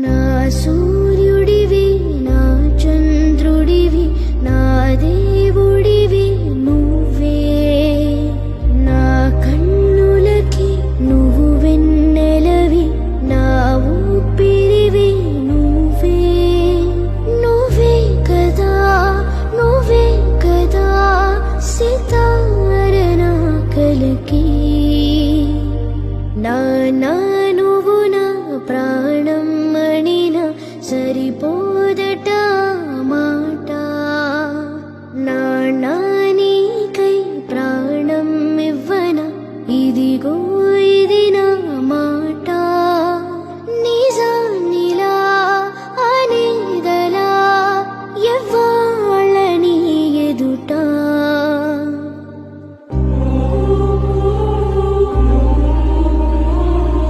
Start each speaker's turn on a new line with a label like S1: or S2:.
S1: నా సూర్యుడివి నా చంద్రుడివి నా దేవుడివి నువ్వే నా కన్నులకి నువ్వు వెన్నెలవి నా ఊపిరివి నువ్వే నువ్వే కదా సితార నా కలకి నా నువ్వు నా ప్రాణం మణిన సరిపో